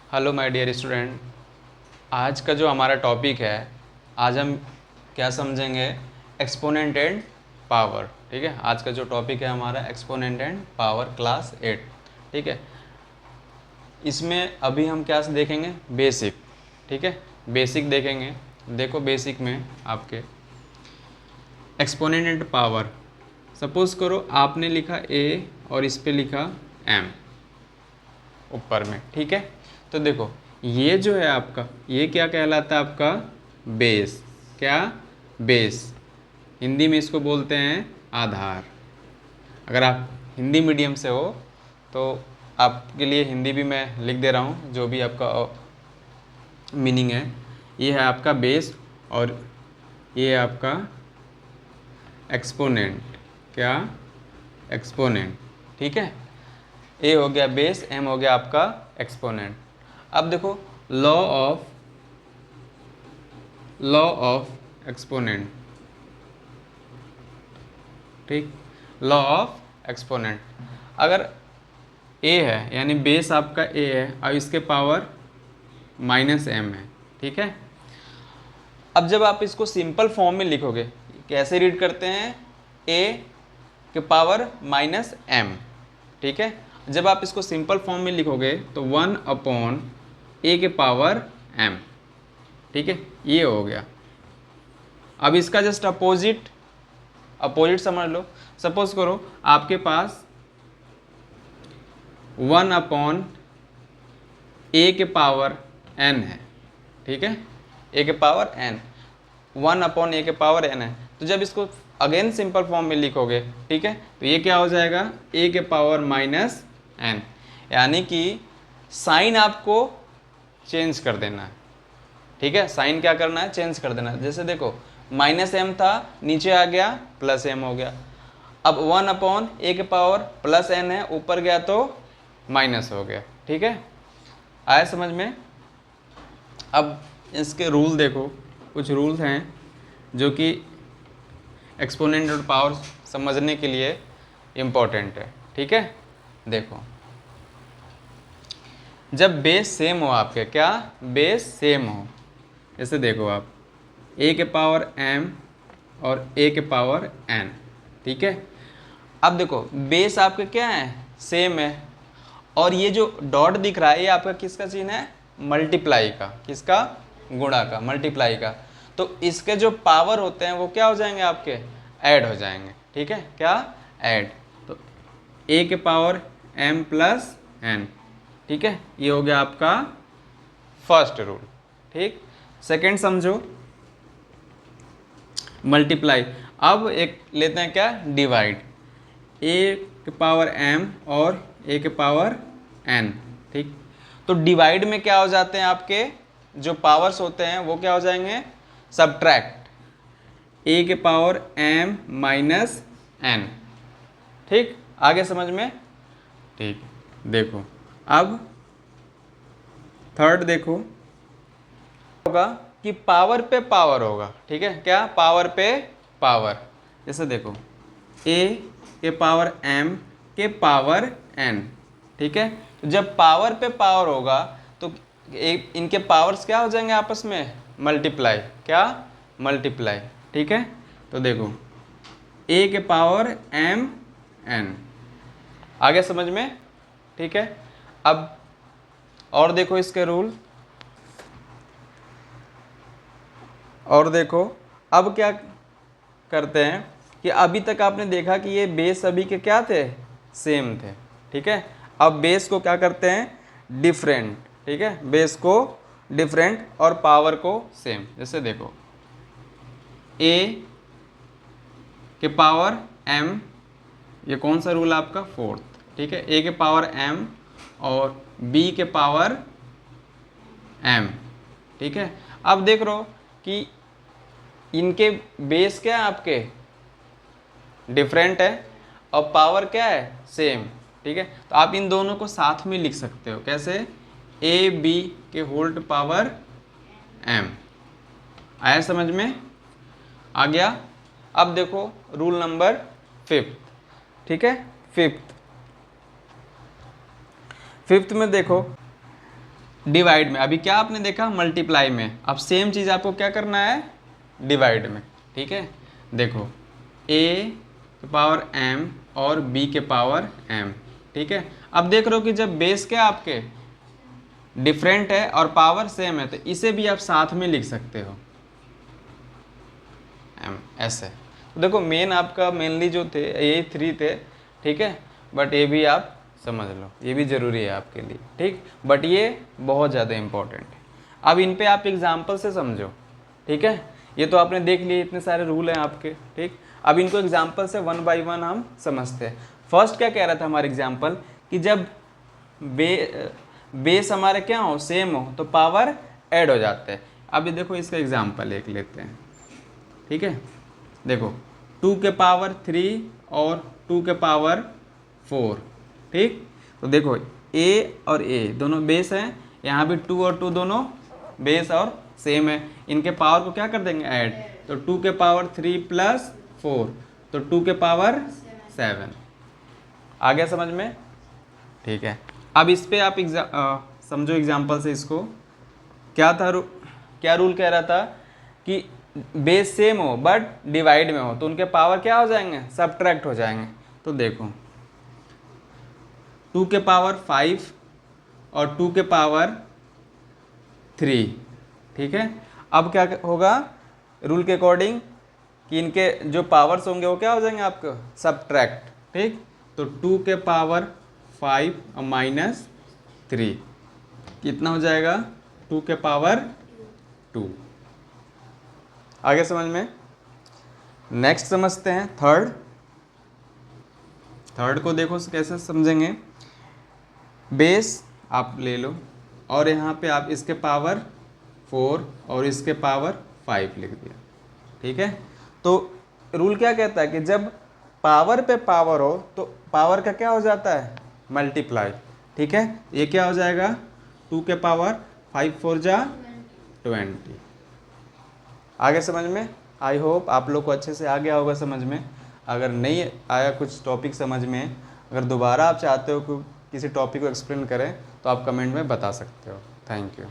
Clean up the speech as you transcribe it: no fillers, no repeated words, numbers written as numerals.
Hello my dear student. आज का जो हमारा टॉपिक है, आज हम क्या समझेंगे, एक्सपोनेंट एंड पावर। ठीक है, आज का जो टॉपिक है हमारा एक्सपोनेंट एंड पावर क्लास 8। ठीक है, इसमें अभी हम क्या से देखेंगे, बेसिक। ठीक है, बेसिक देखेंगे। देखो बेसिक में आपके एक्सपोनेंट एंड पावर, सपोज करो आपने लिखा ए और इस पे लिखा एम ऊपर में। ठीक है, तो देखो ये जो है आपका, ये क्या कहलाता है आपका, बेस। क्या? बेस। हिंदी में इसको बोलते हैं आधार। अगर आप हिंदी मीडियम से हो तो आपके लिए हिंदी भी मैं लिख दे रहा हूँ, जो भी आपका मीनिंग है। ये है आपका बेस और ये है आपका एक्सपोनेंट। क्या? एक्सपोनेंट। ठीक है, ए हो गया बेस, एम हो गया आपका एक्सपोनेंट। अब देखो लॉ ऑफ एक्सपोनेंट। ठीक, लॉ ऑफ एक्सपोनेंट। अगर ए है यानी बेस आपका ए है और इसके पावर माइनस एम है। ठीक है, अब जब आप इसको सिंपल फॉर्म में लिखोगे, कैसे रीड करते हैं, ए के पावर माइनस एम। ठीक है, जब आप इसको सिंपल फॉर्म में लिखोगे तो 1 ए के पावर एम। ठीक है, ये हो गया। अब इसका जस्ट अपोजिट समझ लो। सपोज करो आपके पास 1 ए के पावर एन है। ठीक है, ए के पावर एन, 1 ए के पावर एन है। तो जब इसको अगेन सिंपल फॉर्म में लिखोगे, ठीक है, तो ये क्या हो जाएगा, ए के पावर माइनस एन। यानी कि साइन आपको चेंज कर देना है। ठीक है, साइन क्या करना है, चेंज कर देना है। जैसे देखो माइनस एम था, नीचे आ गया प्लस एम हो गया। अब 1 ए के पावर प्लस एन है, ऊपर गया तो माइनस हो गया। ठीक है, आया समझ में। अब इसके रूल देखो, कुछ रूल्स हैं जो कि एक्सपोनेंट और पावर समझने के लिए इम्पोर्टेंट है। ठीक है, देखो जब बेस सेम हो आपके, क्या बेस सेम हो, जैसे देखो आप ए के पावर एम और ए के पावर एन। ठीक है, अब देखो बेस आपके क्या है, सेम है, और ये जो डॉट दिख रहा है ये आपका किसका चिन्ह है, मल्टीप्लाई का। किसका? गुणा का, मल्टीप्लाई का। तो इसके जो पावर होते हैं वो क्या हो जाएंगे आपके, ऐड हो जाएंगे। ठीक है, क्या? ऐड। तो ए के पावर एम प्लस एन। ठीक है, ये हो गया आपका फर्स्ट रूल। ठीक, सेकंड समझो, मल्टीप्लाई। अब एक लेते हैं क्या, डिवाइड। ए के पावर एम और ए के पावर एन। ठीक, तो डिवाइड में क्या हो जाते हैं आपके जो पावर्स होते हैं वो क्या हो जाएंगे, सब्ट्रैक्ट। ए के पावर एम माइनस एन। ठीक, आगे समझ में। ठीक, देखो अब थर्ड देखो, होगा कि पावर पे पावर होगा। ठीक है, क्या? पावर पे पावर। जैसे देखो ए के पावर एम के पावर एन। ठीक है, तो जब पावर पे पावर होगा तो इनके पावर्स क्या हो जाएंगे आपस में, मल्टीप्लाई। क्या? मल्टीप्लाई। ठीक है, तो देखो ए के पावर एम एन। आगे समझ में। ठीक है, अब और देखो इसके रूल, और देखो अब क्या करते हैं कि अभी तक आपने देखा कि ये बेस सभी के क्या थे, सेम थे। ठीक है, अब बेस को क्या करते हैं, डिफरेंट। ठीक है, बेस को डिफरेंट और पावर को सेम। जैसे देखो ए के पावर एम, ये कौन सा रूल आपका, फोर्थ। ठीक है, ए के पावर एम और बी के पावर एम। ठीक है, अब देख रहे हो कि इनके बेस क्या है आपके, डिफरेंट है, और पावर क्या है, सेम। ठीक है, तो आप इन दोनों को साथ में लिख सकते हो। कैसे? ए बी के होल्ड पावर एम। आया समझ में? आ गया। अब देखो रूल नंबर 5। ठीक है, फिफ्थ में देखो डिवाइड में, अभी क्या आपने देखा मल्टीप्लाई में, अब सेम चीज़ आपको क्या करना है डिवाइड में, ठीक है। देखो a के पावर m और b के पावर m, ठीक है। अब देख रहे हो कि जब बेस क्या आपके डिफरेंट है और पावर सेम है तो इसे भी आप साथ में लिख सकते हो m ऐसे। तो देखो मेन आपका मेनली जो थे ये 3 थे, ठीक है, बट ये भी आप समझ लो, ये भी ज़रूरी है आपके लिए, ठीक, बट ये बहुत ज़्यादा इम्पोर्टेंट है। अब इन पे आप एग्जाम्पल से समझो, ठीक है। ये तो आपने देख लिए, इतने सारे रूल हैं आपके, ठीक। अब इनको एग्जाम्पल से 1 बाय 1 हम समझते हैं। फर्स्ट क्या कह रहा था हमारा एग्जाम्पल कि जब बेस हमारे क्या हो सेम हो तो पावर ऐड हो जाते हैं। अभी देखो इसका एग्जाम्पल एक लेते हैं, ठीक है। देखो 2 के पावर 3 और 2 के पावर 4, ठीक। तो देखो a और a दोनों बेस हैं, यहाँ भी 2 और 2 दोनों बेस और सेम है, इनके पावर को क्या कर देंगे ऐड, तो 2 के पावर 3 प्लस 4 तो 2 के पावर 7। आ गया समझ में, ठीक है। अब इस पे आप समझो एग्जाम्पल से इसको, क्या था क्या रूल कह रहा था कि बेस सेम हो बट डिवाइड में हो तो उनके पावर क्या हो जाएंगे सबट्रैक्ट हो जाएंगे। तो देखो 2 के पावर 5 और 2 के पावर 3, ठीक है। अब क्या होगा रूल के अकॉर्डिंग कि इनके जो पावर्स होंगे वो क्या हो जाएंगे आपको सबट्रैक्ट, ठीक। तो 2 के पावर 5 और माइनस 3 कितना हो जाएगा 2 के पावर 2। आगे समझ में। नेक्स्ट समझते हैं थर्ड को देखो कैसे समझेंगे। बेस आप ले लो और यहाँ पे आप इसके पावर 4 और इसके पावर 5 लिख दिया, ठीक है। तो रूल क्या कहता है कि जब पावर पे पावर हो तो पावर का क्या हो जाता है मल्टीप्लाई, ठीक है। ये क्या हो जाएगा 2 के पावर 5 4 जा 20। आगे समझ में। आई होप आप लोग को अच्छे से आ गया होगा समझ में। अगर नहीं आया कुछ टॉपिक समझ में, अगर दोबारा आप चाहते हो कि किसी टॉपिक को एक्सप्लेन करें तो आप कमेंट में बता सकते हो। Thank you.